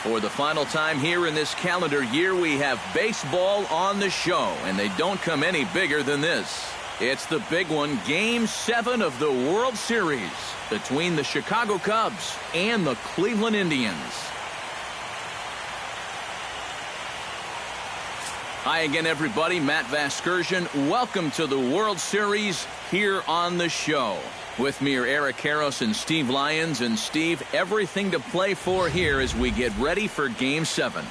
For the final time here in this calendar year, we have baseball on the show, and they don't come any bigger than this. It's the big one, Game 7 of the World Series between the Chicago Cubs and the Cleveland Indians. Hi again, everybody. Matt Vasgersian. Welcome to the World Series here on the show. With me are Eric Karros and Steve Lyons. And Steve, everything to play for here as we get ready for Game 7.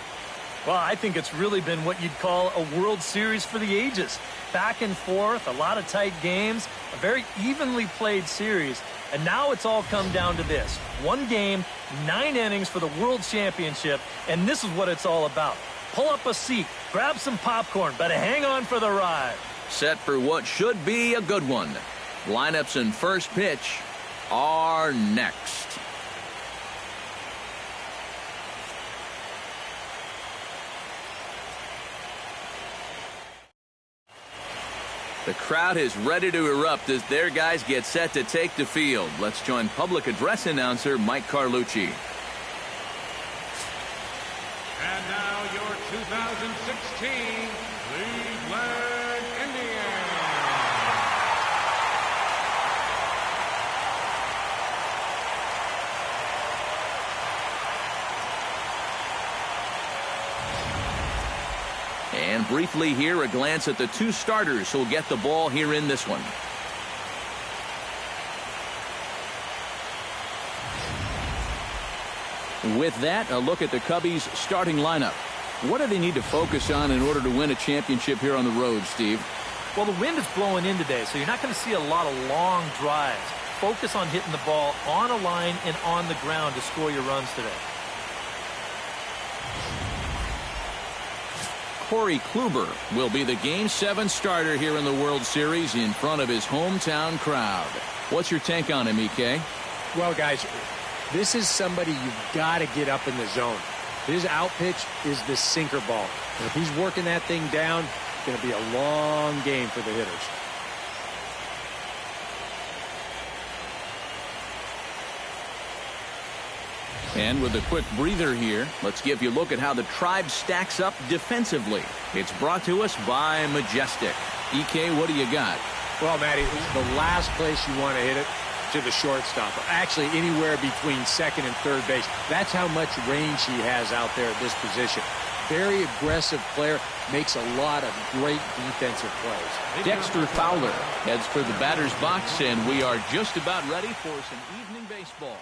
Well, I think it's really been what you'd call a World Series for the ages. Back and forth, a lot of tight games, a very evenly played series. And now it's all come down to this. One game, 9 innings for the World Championship, and this is what it's all about. Pull up a seat, grab some popcorn, but hang on for the ride. Set for what should be a good one. Lineups and first pitch are next. The crowd is ready to erupt as their guys get set to take the field. Let's join public address announcer Mike Carlucci. And now your 2016 Cleveland Indians. And briefly here, a glance at the 2 starters who'll get the ball here in this one. With that, a look at the Cubbies' starting lineup. What do they need to focus on in order to win a championship here on the road, Steve? Well, the wind is blowing in today, so you're not going to see a lot of long drives. Focus on hitting the ball on a line and on the ground to score your runs today. Corey Kluber will be the Game 7 starter here in the World Series in front of his hometown crowd. What's your take on him, EK? Well, guys, this is somebody you've got to get up in the zone. His out pitch is the sinker ball. And if he's working that thing down, it's going to be a long game for the hitters. And with a quick breather here, let's give you a look at how the Tribe stacks up defensively. It's brought to us by Majestic. EK, what do you got? Well, Matty, the last place you want to hit it, to the shortstop. Actually, anywhere between second and third base. That's how much range he has out there at this position. Very aggressive player, makes a lot of great defensive plays. Dexter Fowler heads for the batter's box, and we are just about ready for some evening baseball.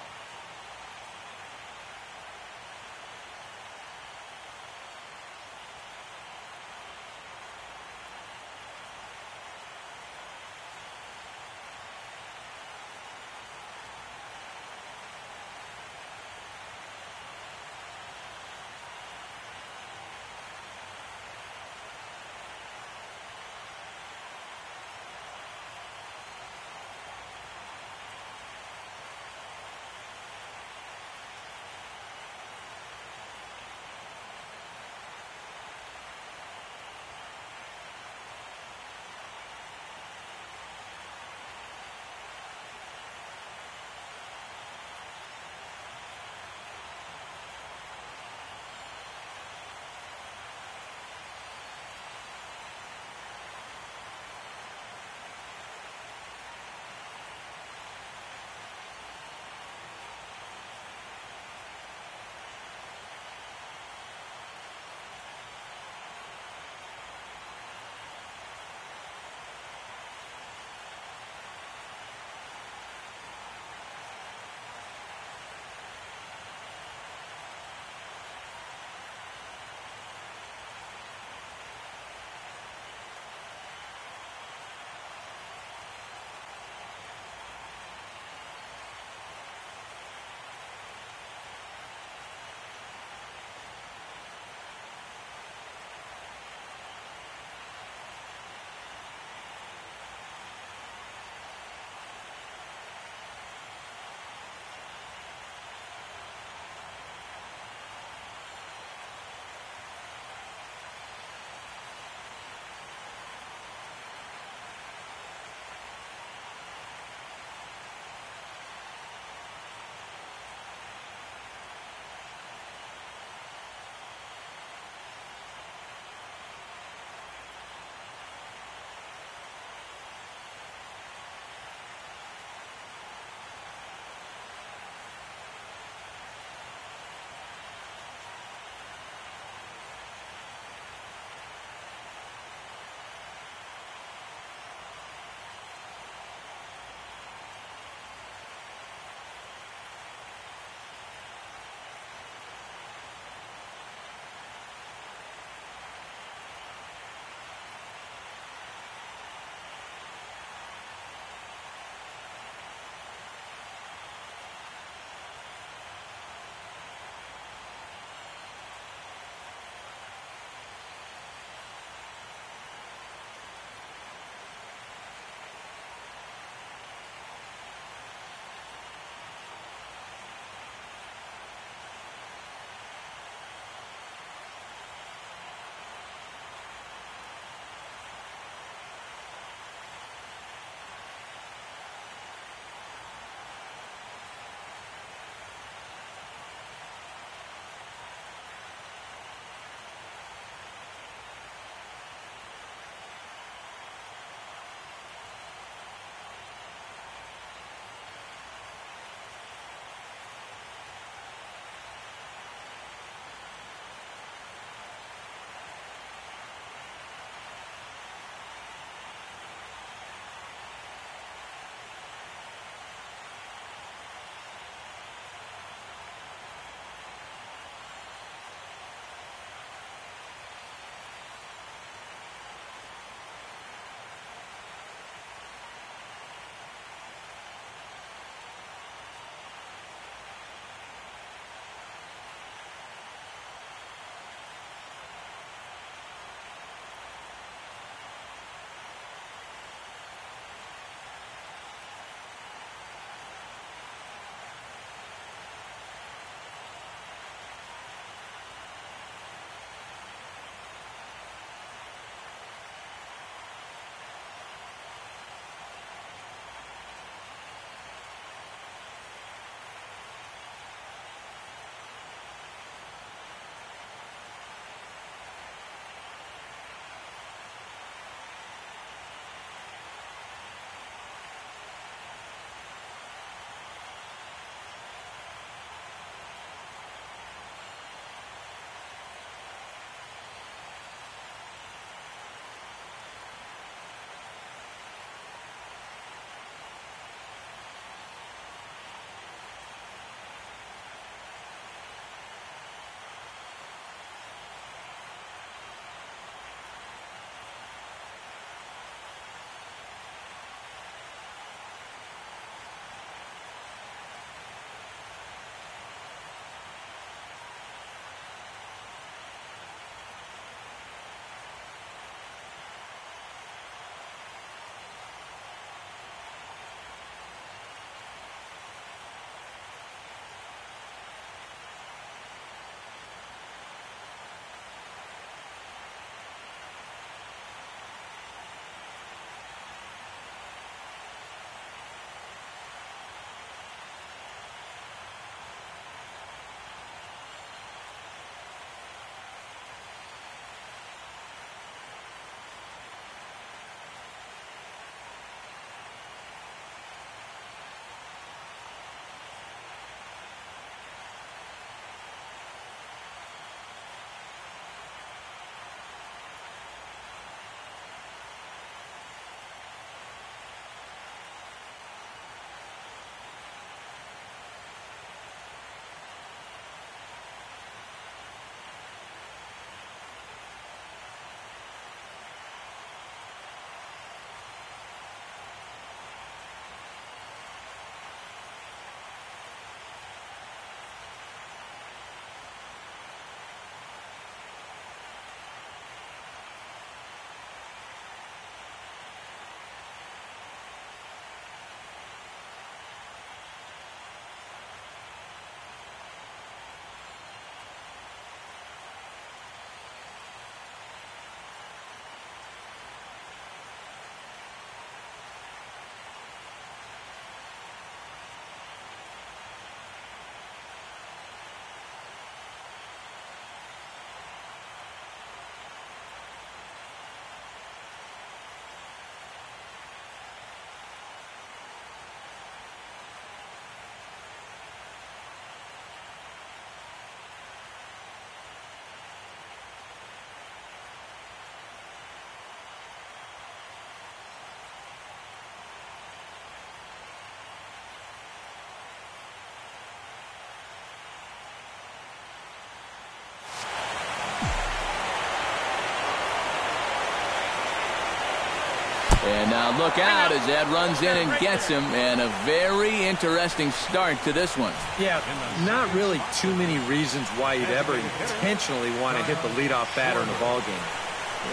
Now look out as that runs in and gets him, and a very interesting start to this one. Yeah, not really too many reasons why you'd ever intentionally want to hit the leadoff batter in a ball game.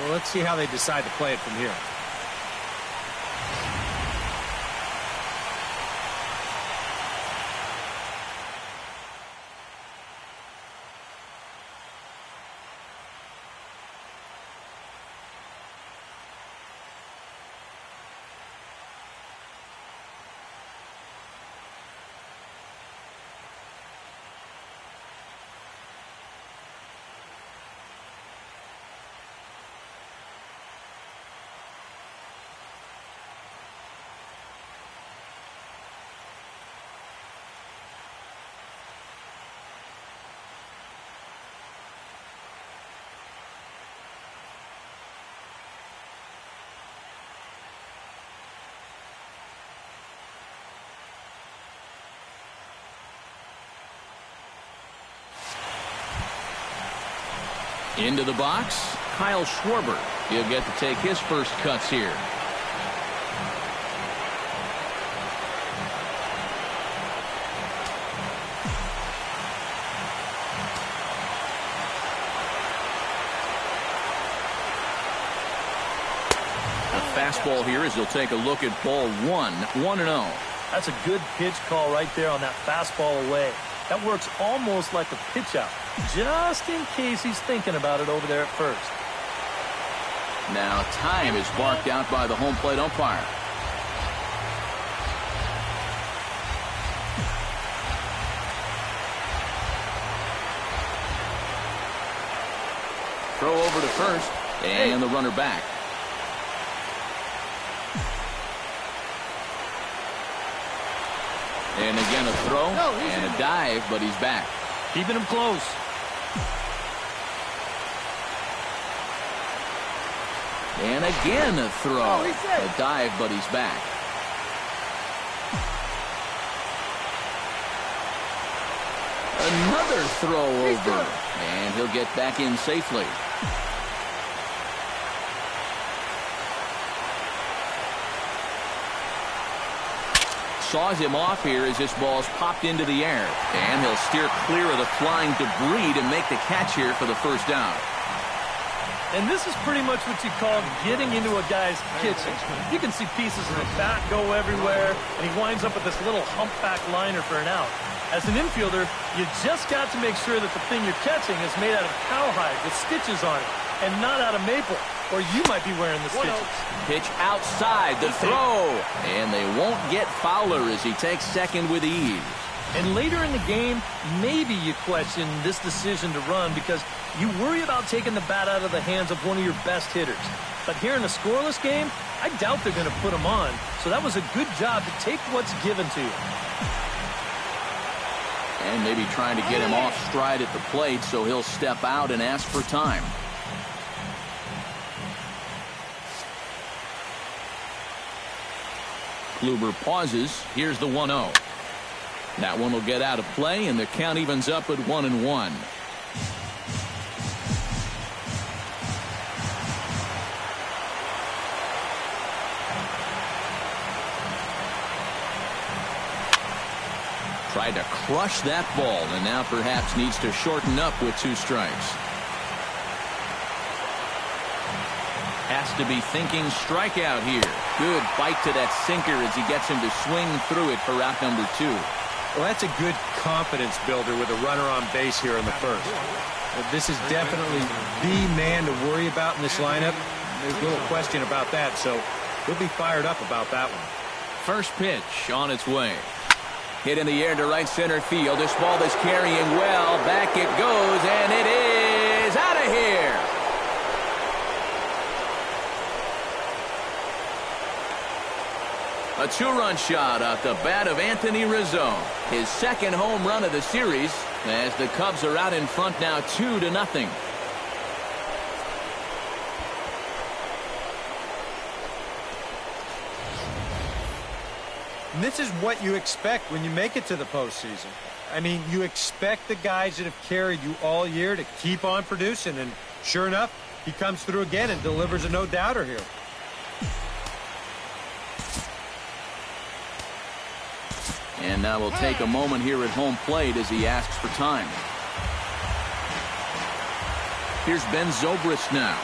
Well, let's see how they decide to play it from here. Into the box, Kyle Schwarber. He'll get to take his first cuts here. A fastball here as he'll take a look at ball 1-0. That's a good pitch call right there on that fastball away. That works almost like a pitch out, just in case he's thinking about it over there at first. Now time is barked out by the home plate umpire. Throw over to first, and the runner back. And again a throw and a dive, but he's back. Keeping him close. And again a throw. A dive, but he's back. Another throw over. And he'll get back in safely. Saws him off here as this ball's popped into the air. And he'll steer clear of the flying debris to make the catch here for the first down. And this is pretty much what you call getting into a guy's kitchen. You can see pieces of the bat go everywhere, and he winds up with this little humpback liner for an out. As an infielder, you just got to make sure that the thing you're catching is made out of cowhide with stitches on it, and not out of maple, or you might be wearing the stitches. Pitch outside, the throw, and they won't get Fowler as he takes second with ease. And later in the game, maybe you question this decision to run because you worry about taking the bat out of the hands of one of your best hitters. But here in a scoreless game, I doubt they're going to put him on. So that was a good job to take what's given to you. And maybe trying to get him off stride at the plate so he'll step out and ask for time. Kluber pauses. Here's the 1-0. That one will get out of play, and the count evens up at 1-1. Tried to crush that ball, and now perhaps needs to shorten up with 2 strikes. Has to be thinking strikeout here. Good bite to that sinker as he gets him to swing through it for out number 2. Well, that's a good confidence builder with a runner on base here in the first. This is definitely the man to worry about in this lineup. There's little question about that, so he'll be fired up about that one. First pitch on its way. Hit in the air to right center field. This ball is carrying well. Back it goes, and it is out of here. A 2-run shot off the bat of Anthony Rizzo. His second home run of the series as the Cubs are out in front now 2-0. And this is what you expect when you make it to the postseason. I mean, you expect the guys that have carried you all year to keep on producing, and sure enough, he comes through again and delivers a no-doubter here. And now we'll take a moment here at home plate as he asks for time. Here's Ben Zobrist now.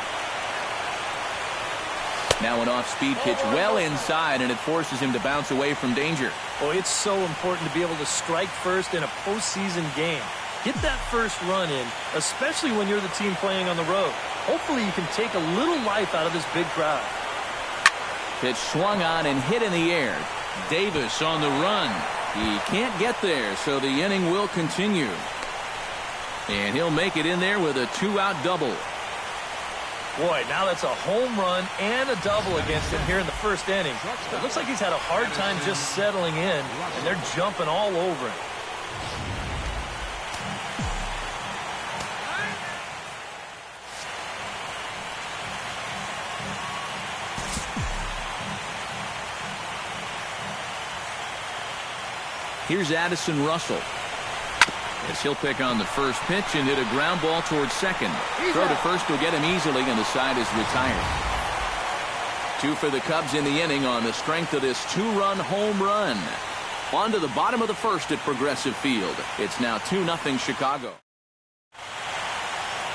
Now an off-speed pitch well inside, and it forces him to bounce away from danger. Oh, it's so important to be able to strike first in a postseason game. Get that first run in, especially when you're the team playing on the road. Hopefully you can take a little life out of this big crowd. Pitch swung on and hit in the air. Davis on the run. He can't get there, so the inning will continue. And he'll make it in there with a 2-out double. Boy, now that's a home run and a double against him here in the first inning. It looks like he's had a hard time just settling in, and they're jumping all over him. Here's Addison Russell. As he'll pick on the first pitch and hit a ground ball towards second. Throw to first will get him easily, and the side is retired. 2 for the Cubs in the inning on the strength of this 2-run home run. On to the bottom of the first at Progressive Field. It's now 2-0 Chicago.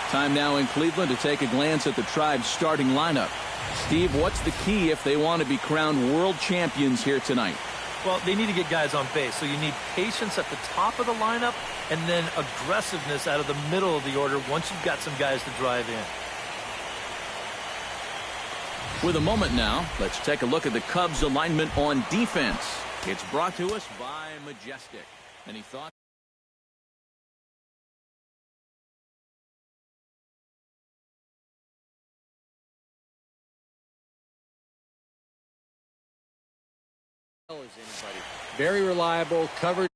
Time now in Cleveland to take a glance at the Tribe's starting lineup. Steve, what's the key if they want to be crowned world champions here tonight? Well, they need to get guys on base, so you need patience at the top of the lineup and then aggressiveness out of the middle of the order once you've got some guys to drive in. With a moment now, let's take a look at the Cubs alignment on defense. It's brought to us by Majestic. Any thoughts? As anybody. Very reliable, covered,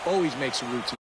always makes a routine.